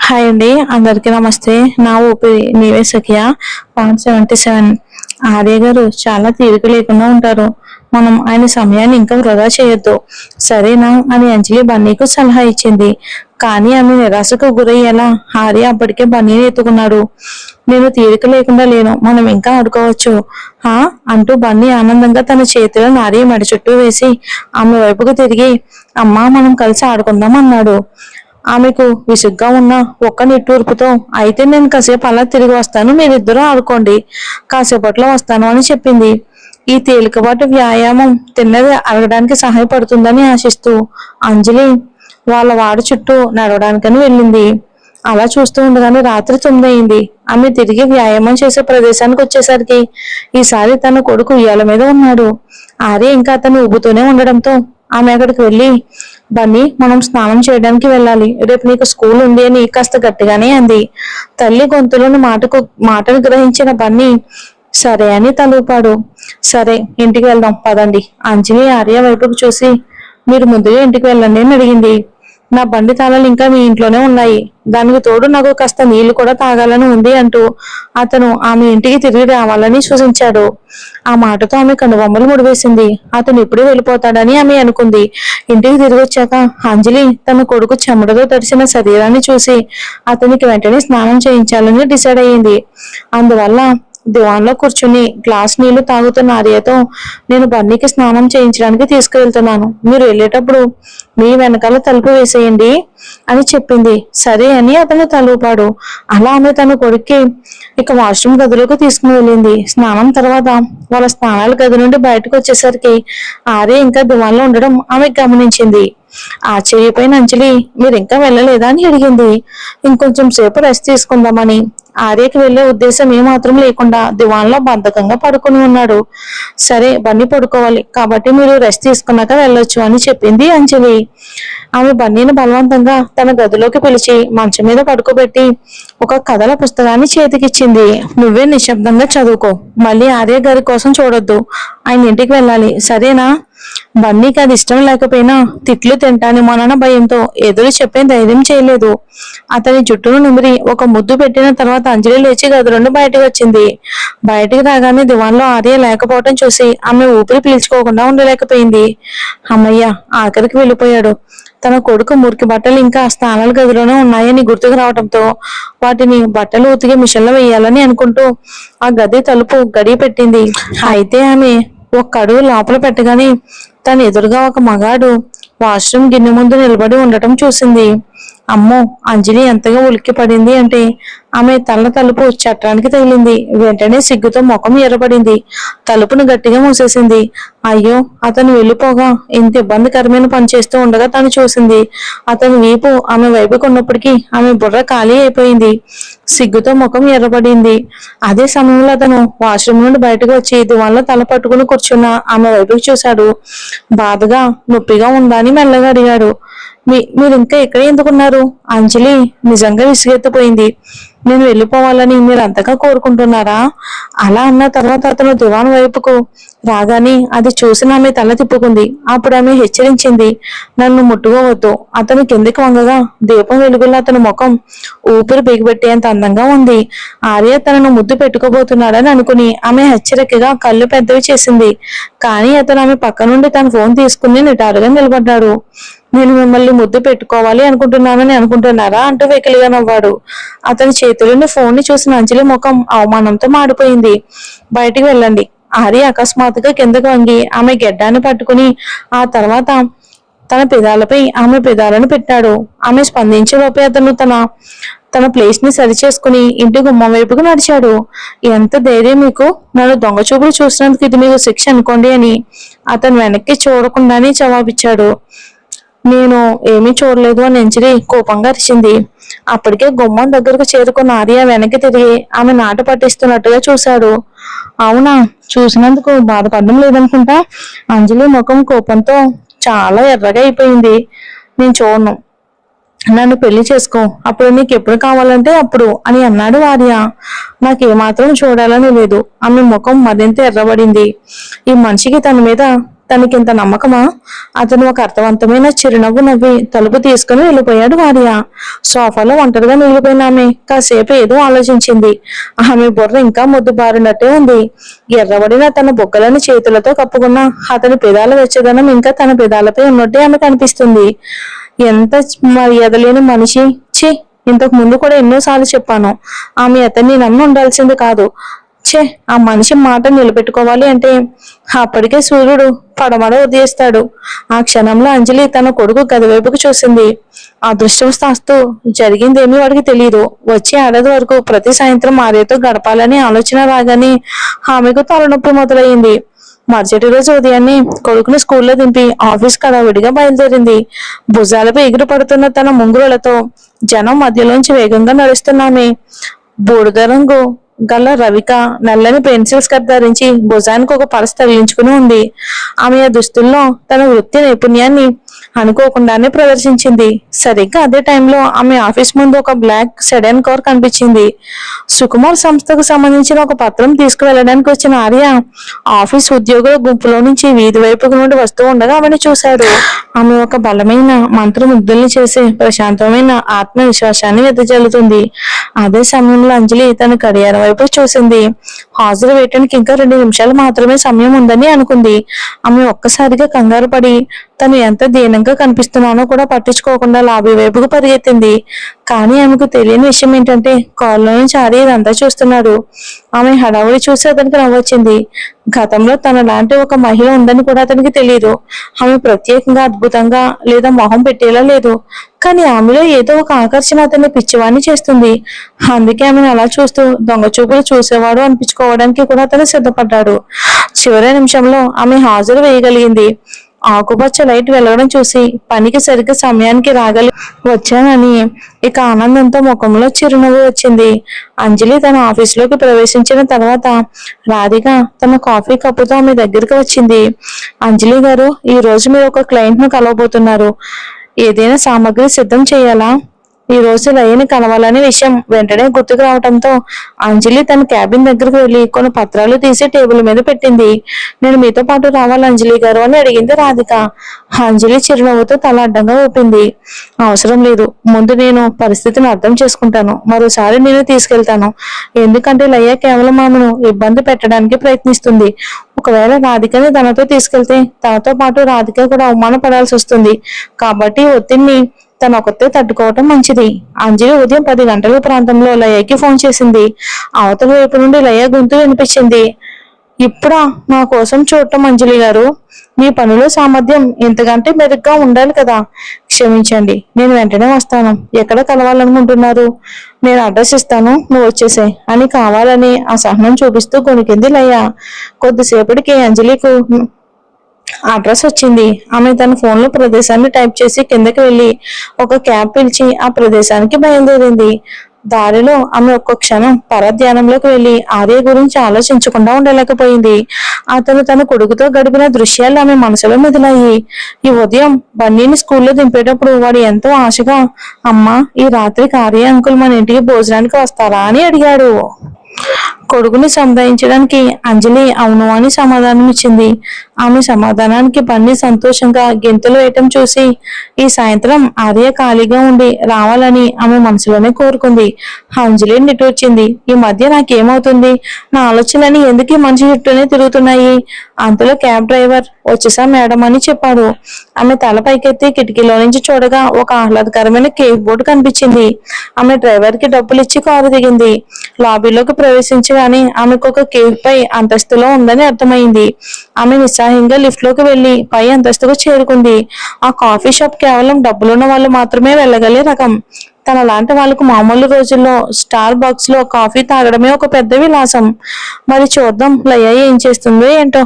Hi అండి, అందరికీ నమస్తే. నా ఊపిరి నీవే సఖియా. 177. ఆర్య గారు చాలా తీరిక లేకుండా ఉంటారు. మనం ఆయన సమయాన్ని ఇంకా వృధా చేయొద్దు, సరేనా అని అంజలి బన్నీకు సలహా ఇచ్చింది. కానీ ఆమె నిరాశకు గురయ్యేలా ఆర్య అప్పటికే బన్నీని ఎత్తుకున్నాడు. నేను తీరిక లేకుండా లేను, మనం ఇంకా ఆడుకోవచ్చు హా అంటూ బన్నీ ఆనందంగా తన చేతిలో నారీ మెడ చుట్టూ వేసి ఆమె వైపుకు తిరిగి, అమ్మా మనం కలిసి ఆడుకుందాం అన్నాడు. ఆమెకు విసుగ్గా ఉన్న ఒక్క నిట్టూర్పుతో, అయితే నేను కాసేపు అలా తిరిగి వస్తాను, మీరిద్దరూ ఆడుకోండి, కాసేపట్లో వస్తాను అని చెప్పింది. ఈ తేలికపాటి వ్యాయామం తిన్నది అరగడానికి సహాయపడుతుందని ఆశిస్తూ అంజలి వాళ్ళ వాడి చుట్టూ నడవడానికని వెళ్ళింది. అలా చూస్తూ ఉండగానే రాత్రి 9 అయింది. ఆమె తిరిగి వ్యాయామం చేసే ప్రదేశానికి వచ్చేసరికి ఈసారి తన కొడుకు ఉయ్యాల మీద ఉన్నాడు. ఆర్య ఇంకా అతను ఊబుతూనే ఉండడంతో ఆమె అక్కడికి వెళ్ళి, బన్నీ మనం స్నానం చేయడానికి వెళ్ళాలి, రేపు నీకు స్కూల్ ఉంది అని కాస్త గట్టిగానే అంది. తల్లి గొంతులోని మాటను గ్రహించిన బన్నీ సరే అని తలూపాడు. సరే ఇంటికి వెళ్దాం పదండి. అంజలి ఆర్య వైపుకు చూసి, మీరు ముందుగా ఇంటికి వెళ్ళండి అని అడిగింది. నా బండి తాళాలు ఇంకా మీ ఇంట్లోనే ఉన్నాయి, దానికి తోడు నాకు కాస్త నీళ్లు కూడా తాగాలని ఉంది అంటూ అతను ఆమె ఇంటికి తిరిగి రావాలని సూచించాడు. ఆ మాటతో ఆమె కనుబొమ్మలు ముడివేసింది. అతను ఎప్పుడూ వెళ్ళిపోతాడని ఆమె అనుకుంది. ఇంటికి తిరిగి వచ్చాక అంజలి తన కొడుకు చెమటతో తడిసిన శరీరాన్ని చూసి అతనికి వెంటనే స్నానం చేయించాలని డిసైడ్ అయ్యింది. అందువల్ల దివాన్లో కూర్చుని గ్లాస్ నీళ్లు తాగుతున్న ఆర్యతో, నేను బన్నీకి స్నానం చేయించడానికి తీసుకువెళ్తున్నాను, మీరు వెళ్ళేటప్పుడు మీ వెనకాల తలుపు వేసేయండి అని చెప్పింది. సరే అని అతను తలూపాడు. అలా ఆమె తన కొడుక్కి ఇక వాష్రూమ్ గదిలోకి తీసుకుని వెళ్ళింది. స్నానం తర్వాత వాళ్ళ స్నానాల గది నుండి బయటకు వచ్చేసరికి ఆర్య ఇంకా దివాన్లో ఉండడం ఆమె గమనించింది. ఆశ్చర్యపోయిన అంజలి, మీరు ఇంకా వెళ్ళలేదా అని అడిగింది. ఇంకొంచెం సేపు రెస్ట్ తీసుకుందామని. ఆర్యకి వెళ్లే ఉద్దేశం ఏమాత్రం లేకుండా దివాన్లో బద్ధకంగా పడుకుని ఉన్నాడు. సరే బన్నీ పడుకోవాలి కాబట్టి మీరు రెస్ట్ తీసుకున్నాక వెళ్ళొచ్చు అని చెప్పింది అంజలి. ఆమె బన్నీని బలవంతంగా తన గదిలోకి పిలిచి మంచం మీద పడుకోబెట్టి ఒక కథల పుస్తకాన్ని చేతికిచ్చింది. నువ్వే నిశ్శబ్దంగా చదువుకో, మళ్ళీ ఆర్య గారి కోసం చూడొద్దు, ఆయన ఇంటికి వెళ్ళాలి, సరేనా? బన్నీకి అది ఇష్టం లేకపోయినా తిట్లు తింటానేమోనన్న భయంతో ఎదురు చెప్పే ధైర్యం చేయలేదు. అతని జుట్టును నిమిరి ఒక ముద్దు పెట్టిన తర్వాత అంజలి లేచి గది నుండి బయటకు వచ్చింది. బయటికి రాగానే దివాన్లో ఆర్య లేకపోవటం చూసి ఆమె ఊపిరి పీల్చుకోకుండా ఉండలేకపోయింది. అమ్మయ్య, ఆఖరికి వెళ్ళిపోయాడు. తన కొడుకు మురికి బట్టలు ఇంకా స్నానాల గదిలోనే ఉన్నాయని గుర్తుకు రావడంతో వాటిని బట్టలు ఉతికి మిషన్లో వేయాలని అనుకుంటూ ఆ గది తలుపు గడియ పెట్టింది. అయితే ఆమె ఒక్క అడుగు లోపల పెట్టగానే తన ఎదురుగా ఒక మగాడు వాష్రూమ్ గిన్నె ముందు నిలబడి ఉండటం చూసింది. అమ్మో, అంజలి ఎంతగా ఉలిక్కి పడింది అంటే ఆమె తల తలుపు చట్టానికి తగిలింది. వెంటనే సిగ్గుతో ముఖం ఎర్రబడింది. తలుపును గట్టిగా మూసేసింది. అయ్యో, అతను వెళ్ళిపోగా ఇంత ఇబ్బందికరమైన పని చేస్తూ ఉండగా తను చూసింది. అతని వీపు ఆమె వైపుకు ఉన్నప్పటికీ ఆమె బుర్ర ఖాళీ అయిపోయింది. సిగ్గుతో ముఖం ఎర్రబడింది. అదే సమయంలో అతను వాష్రూమ్ నుండి బయటకు వచ్చి దివాన్లో తల పట్టుకుని కూర్చున్న ఆమె వైపుకు చూశాడు. బాధగా నొప్పిగా ఉందా అని మెల్లగా అడిగాడు. మీరు ఇంకా ఎక్కడ ఎందుకున్నారు? అంజలి నిజంగా విసిగెత్తిపోయింది. నేను వెళ్ళిపోవాలని మీరు అంతగా కోరుకుంటున్నారా? అలా అన్న తర్వాత అతను దివాన్ వైపుకు రాగానే అది చూసి ఆమె తల తిప్పుకుంది. అప్పుడు ఆమె హెచ్చరించింది, నన్ను ముట్టుకోవద్దు. అతను కిందికి వంగగా దీపం వెలుగులో అతని ముఖం ఊపిరి బిగిపెట్టేంత అందంగా ఉంది. ఆర్య తనను ముద్దు పెట్టుకోబోతున్నాడని అనుకుని ఆమె హెచ్చరికగా కళ్ళు పెద్దవి చేసింది. కానీ అతను ఆమె పక్క నుండి తన ఫోన్ తీసుకుని నిటారుగా నిలబడ్డాడు. నేను మిమ్మల్ని ముద్దు పెట్టుకోవాలి అనుకుంటున్నానని అనుకుంటున్నారా అంటూ వెకిలిగా నవ్వాడు. అతని చేతిలోని ఫోన్ ని చూసిన అంజలి ముఖం అవమానంతో మాడిపోయింది. బయటికి వెళ్ళండి. ఆర్య అకస్మాత్తుగా కిందకు వంగి ఆమె గెడ్డాన్ని పట్టుకుని ఆ తర్వాత తన పెదాలపై ఆమె పెదాలను పెట్టాడు. ఆమె స్పందించేలోపే అతను తన ప్లేస్ ని సరిచేసుకుని ఇంటి గుమ్మం వైపుకు నడిచాడు. ఎంత ధైర్యం మీకు, నన్ను దొంగ చూపులు చూసినందుకు ఇది మీకు శిక్ష అనుకోండి అని అతను వెనక్కి చూడకుండానే జవాబిచ్చాడు. నేను ఏమీ చూడలేదు అని అంజలి కోపంగా అరిచింది. అప్పటికే గుమ్మం దగ్గరకు చేరుకున్న ఆర్య వెనక్కి తిరిగి ఆమె నాట పట్టిస్తున్నట్టుగా చూశాడు. అవునా, చూసినందుకు బాధపడడం లేదనుకుంటా. అంజలి ముఖం కోపంతో చాలా ఎర్రగా అయిపోయింది. నేను చూడను, నన్ను పెళ్లి చేసుకో, అప్పుడు నీకు ఎప్పుడు కావాలంటే అప్పుడు అని అన్నాడు ఆర్య. నాకు ఏమాత్రం చూడాలని లేదు. ఆమె ముఖం మరింత ఎర్రబడింది. ఈ మనిషికి తన మీద తనకింత నమ్మకమా? అతను ఒక అర్థవంతమైన చిరునవ్వు నవ్వి తలుపు తీసుకుని వెళ్ళిపోయాడు భార్య. సోఫాలో ఒంటరిగా మిగిలిపోయిన ఆమె కాసేపు ఏదో ఆలోచించింది. ఆమె బుర్ర ఇంకా మొద్దుబారినట్టే ఉంది. ఎర్రబడిన తన బొగ్గలను చేతులతో కప్పుకున్న అతని పెదాల వెచ్చదనం ఇంకా తన పెదాలపై ఉన్నట్టే ఆమె కనిపిస్తుంది. ఎంత మర్యాద లేని మనిషి! ఛీ, ఇంతకు ముందు కూడా ఎన్నోసార్లు చెప్పాను, ఆమె అతన్ని నమ్మి ఉండాల్సింది కాదు. ఛే, ఆ మనిషి మాట నిలబెట్టుకోవాలి అంటే అప్పటికే సూర్యుడు పడమడ ఉదయిస్తాడు. ఆ క్షణంలో అంజలి తన కొడుకు గది వైపుకు చూసింది. అదృష్టవశాత్తు జరిగిందేమీ వాడికి తెలియదు. వచ్చే ఏడాది వరకు ప్రతి సాయంత్రం ఆర్యతో గడపాలని ఆలోచన రాగానే ఆమెకు తలనొప్పి మొదలైంది. మరుసటి రోజు ఉదయాన్నే కొడుకుని స్కూల్లో దింపి ఆఫీస్ కడావిడిగా బయలుదేరింది. భుజాలపై ఎగురు పడుతున్న తన ముంగురులతో జనం మధ్యలోంచి వేగంగా నడుస్తున్నామే. బూడిద రంగు గల రవిక నల్లని పెన్సిల్ స్కర్ట్ ధరించి భుజానికి ఒక పరస తగిలించుకుని ఉంది. ఆమె ఆ దుస్తుల్లో తన వృత్తి నైపుణ్యాన్ని అనుకోకుండానే ప్రదర్శించింది. సరిగ్గా అదే టైంలో ఆమె ఆఫీస్ ముందు ఒక బ్లాక్ సెడాన్ కార్ కనిపించింది. సుకుమార్ సంస్థకు సంబంధించిన ఒక పత్రం తీసుకువెళ్ళడానికి వచ్చిన ఆర్య ఆఫీస్ ఉద్యోగుల గుంపులో నుంచి వీధి వైపు నుండి వస్తూ ఉండగా ఆమెను చూశాడు. ఆమె ఒక బలమైన మంత్రముగ్ధుల్ని చేసే ప్రశాంతమైన ఆత్మవిశ్వాసాన్ని వెదజల్లుతుంది. అదే సమయంలో అంజలి తన గడియారం వైపు చూసింది. హాజరు వేయటానికి ఇంకా 2 నిమిషాలు మాత్రమే సమయం ఉందని అనుకుంది. ఆమె ఒక్కసారిగా కంగారు పడి తను ఎంత దీనంగా కనిపిస్తున్నానో కూడా పట్టించుకోకుండా లాబీ వైపుకు పరిగెత్తింది. కానీ ఆమెకు తెలియని విషయం ఏంటంటే కాల్లో నుంచి ఆర్య ఇదంతా చూస్తున్నాడు. ఆమె హడావుడి చూసి అతనికి నవ్వొచ్చింది. గతంలో తన లాంటి ఒక మహిళ ఉందని కూడా అతనికి తెలియదు. ఆమె ప్రత్యేకంగా అద్భుతంగా లేదా మొహం పెట్టేలా లేదు. కానీ ఆమెలో ఏదో ఒక ఆకర్షణ అతన్ని పిచ్చివాణ్ణి చేస్తుంది. అందుకే ఆమెను అలా చూస్తూ దొంగ చూపులు చూసేవాడు అనిపించుకోవడానికి కూడా అతను సిద్ధపడ్డాడు. చివరి నిమిషంలో ఆమె హాజరు వేయగలిగింది. ఆకుపచ్చ లైట్ వెలగడం చూసి పనికి సరిగ్గా సమయానికి వచ్చానని ఇక ఆనందంతో ముఖంలో చిరునవ్వు వచ్చింది. అంజలి తన ఆఫీసులోకి ప్రవేశించిన తర్వాత రాధిక తన కాఫీ కప్పుతో ఆమె దగ్గరికి వచ్చింది. అంజలి గారు, ఈ రోజు మీరు ఒక క్లయింట్ ను కలవబోతున్నారు. ఏదైనా సామాగ్రి సిద్ధం చేయాలా? ఈ రోజు లయని కలవాలనే విషయం వెంటనే గుర్తుకు రావడంతో అంజలి తన క్యాబిన్ దగ్గరకు వెళ్లి కొన్ని పత్రాలు తీసి టేబుల్ మీద పెట్టింది. నేను మీతో పాటు రావాలి అంజలి గారు అని అడిగింది రాధిక. అంజలి చిరునవ్వుతో తల అడ్డంగా ఊపింది. అవసరం లేదు, ముందు నేను పరిస్థితిని అర్థం చేసుకుంటాను, మరోసారి నేను తీసుకెళ్తాను. ఎందుకంటే లయ కేవలం ఆమెను ఇబ్బంది పెట్టడానికి ప్రయత్నిస్తుంది. ఒకవేళ రాధికని తనతో తీసుకెళ్తే తనతో పాటు రాధిక కూడా అవమానపడాల్సి వస్తుంది. కాబట్టి ఒత్తిడిని తన ఒక్కతే తట్టుకోవటం మంచిది. అంజలి ఉదయం 10 గంటల ప్రాంతంలో లయకి ఫోన్ చేసింది. అవతల వైపు నుండి లయ గొంతు వినిపించింది. ఇప్పుడా నా కోసం చూడటం అంజలి గారు? మీ పనిలో సామర్థ్యం ఇంతకంటే మెరుగ్గా ఉండాలి కదా. క్షమించండి, నేను వెంటనే వస్తాను. ఎక్కడ కలవాలనుకుంటున్నారు? నేను అడ్రస్ ఇస్తాను, నువ్వు వచ్చేసాయి అని కావాలని అసహనం చూపిస్తూ కొనికింది లయ. కొద్దిసేపటికి అంజలికు అడ్రస్ వచ్చింది. ఆమె తన ఫోన్ లో ప్రదేశాన్ని టైప్ చేసి కిందకి వెళ్లి ఒక క్యాబ్ పిలిచి ఆ ప్రదేశానికి బయలుదేరింది. దారిలో ఆమె ఒక్క క్షణం పరధ్యానంలోకి వెళ్లి ఆర్య గురించి ఆలోచించకుండా ఉండలేకపోయింది. అతను తన కొడుకుతో గడిపిన దృశ్యాలు ఆమె మనసులో మెదిలాయి. ఈ ఉదయం బన్నీని స్కూల్లో దింపేటప్పుడు వాడు ఎంతో ఆశగా, అమ్మా, ఈ రాత్రికి ఆర్య అంకుల్ మన ఇంటికి భోజనానికి వస్తారా అని అడిగాడు. కొడుకుని సంధాయించడానికి అంజలి అవును అని సమాధానం ఇచ్చింది. ఆమె సమాధానానికి బన్నీ సంతోషంగా గెంతులు వేయటం చూసి ఈ సాయంత్రం ఆర్య ఖాళీగా ఉండి రావాలని ఆమె మనసులోనే కోరుకుంది. అంజలి నిట్టూర్చింది. ఈ మధ్య నాకేమవుతుంది? నా ఆలోచనలని ఎందుకు ఈ మనిషి చుట్టూనే తిరుగుతున్నాయి? అంతలో క్యాబ్ డ్రైవర్ వచ్చేసా మేడం అని చెప్పాడు. ఆమె తల పైకెత్తి కిటికీలో నుంచి చూడగా ఒక ఆహ్లాదకరమైన కేక్ బోర్డు కనిపించింది. ఆమె డ్రైవర్ కి డబ్బులు ఇచ్చి కారు దిగింది. లాబీలోకి ప్రవేశించగానే ఆమెకు ఒక కేక్ పై అంతస్తులో ఉందని అర్థమైంది. ఆమె నిస్సహాయంగా లిఫ్ట్ లోకి వెళ్లి పై అంతస్తుకు చేరుకుంది. ఆ కాఫీ షాప్ కేవలం డబ్బులున్న వాళ్ళు మాత్రమే వెళ్ళగలే రకం. తన లాంటి వాళ్ళకు మామూలు రోజుల్లో స్టార్ బాక్స్ లో కాఫీ తాగడమే ఒక పెద్ద విలాసం. మరి చూద్దాం లయ ఏం చేస్తుందో ఏంటో.